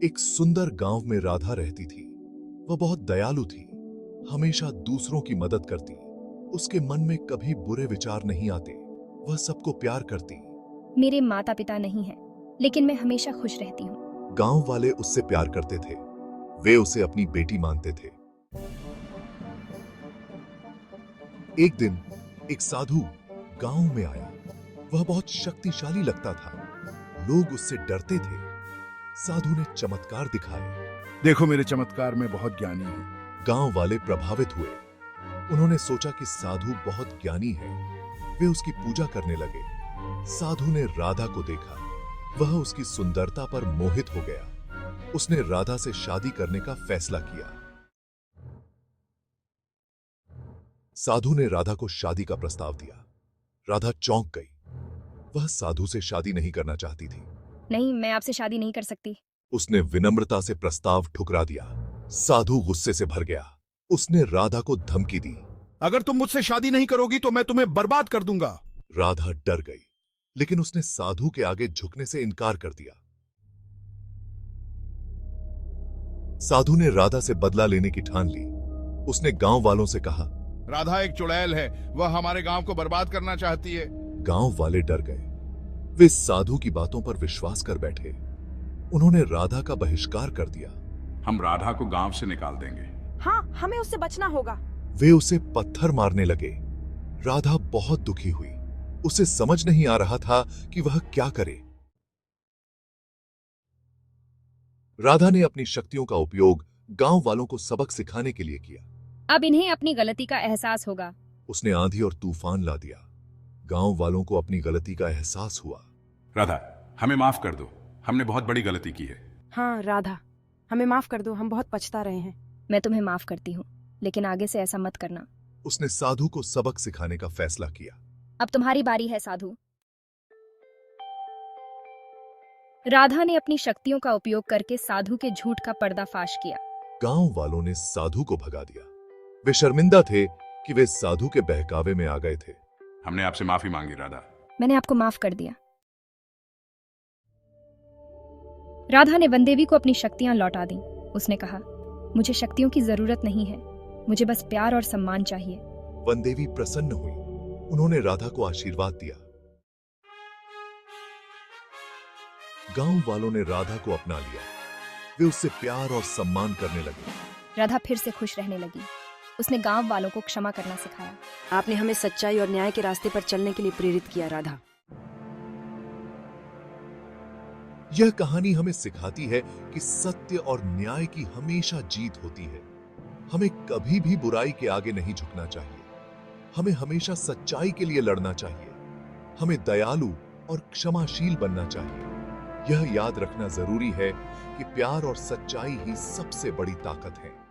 एक सुंदर गांव में राधा रहती थी। वह बहुत दयालु थी, हमेशा दूसरों की मदद करती। उसके मन में कभी बुरे विचार नहीं आते। वह सबको प्यार करती। मेरे माता पिता नहीं हैं, लेकिन मैं हमेशा खुश रहती हूँ। गांव वाले उससे प्यार करते थे। वे उसे अपनी बेटी मानते थे। एक दिन एक साधु गांव में आया। वह बहुत शक्तिशाली लगता था। लोग उससे डरते थे। साधु ने चमत्कार दिखाए। देखो, मेरे चमत्कार में बहुत ज्ञानी है। गांव वाले प्रभावित हुए। उन्होंने सोचा कि साधु बहुत ज्ञानी है। वे उसकी पूजा करने लगे। साधु ने राधा को देखा। वह उसकी सुंदरता पर मोहित हो गया। उसने राधा से शादी करने का फैसला किया। साधु ने राधा को शादी का प्रस्ताव दिया। राधा चौंक गई। वह साधु से शादी नहीं करना चाहती थी। नहीं, मैं आपसे शादी नहीं कर सकती। उसने विनम्रता से प्रस्ताव ठुकरा दिया। साधु गुस्से से भर गया। उसने राधा को धमकी दी। अगर तुम मुझसे शादी नहीं करोगी तो मैं तुम्हें बर्बाद कर दूंगा। राधा डर गई, लेकिन उसने साधु के आगे झुकने से इनकार कर दिया। साधु ने राधा से बदला लेने की ठान ली। उसने गांव वालों से कहा, राधा एक चुड़ैल है, वह हमारे गांव को बर्बाद करना चाहती है। गांव वाले डर गए। वे साधु की बातों पर विश्वास कर बैठे। उन्होंने राधा का बहिष्कार कर दिया। हम राधा को गांव से निकाल देंगे। हाँ, हमें उससे बचना होगा। वे उसे पत्थर मारने लगे। राधा बहुत दुखी हुई। उसे समझ नहीं आ रहा था कि वह क्या करे। राधा ने अपनी शक्तियों का उपयोग गांव वालों को सबक सिखाने के लिए किया। अब इन्हें अपनी गलती का एहसास होगा। उसने आंधी और तूफान ला दिया। गांव वालों को अपनी गलती का एहसास हुआ। राधा, हमें माफ कर दो, हमने बहुत बड़ी गलती की है। हाँ राधा, हमें माफ कर दो, हम बहुत पछता रहे हैं। मैं तुम्हें माफ करती हूँ, लेकिन आगे से ऐसा मत करना। उसने साधु को सबक सिखाने का फैसला किया। अब तुम्हारी बारी है साधु। राधा ने अपनी शक्तियों का उपयोग करके साधु के झूठ का पर्दाफाश किया। गांव वालों ने साधु को भगा दिया। वे शर्मिंदा थे कि वे साधु के बहकावे में आ गए थे। हमने आपसे माफी मांगी राधा। मैंने आपको माफ कर दिया। राधा ने वनदेवी को अपनी शक्तियां लौटा दी। उसने कहा, मुझे शक्तियों की जरूरत नहीं है, मुझे बस प्यार और सम्मान चाहिए। वनदेवी प्रसन्न हुई। उन्होंने राधा को आशीर्वाद दिया। गांव वालों ने राधा को अपना लिया। वे उससे प्यार और सम्मान करने लगे। राधा फिर से खुश रहने लगी। उसने गांव वालों को क्षमा करना सिखाया। आपने हमें सच्चाई और न्याय के रास्ते पर चलने के लिए प्रेरित किया राधा। यह कहानी हमें सिखाती है कि सत्य और न्याय की हमेशा जीत होती है। हमें कभी भी बुराई के आगे नहीं झुकना चाहिए। हमें हमेशा सच्चाई के लिए लड़ना चाहिए। हमें दयालु और क्षमाशील बनना चाहिए। यह याद रखना जरूरी है कि प्यार और सच्चाई ही सबसे बड़ी ताकत है।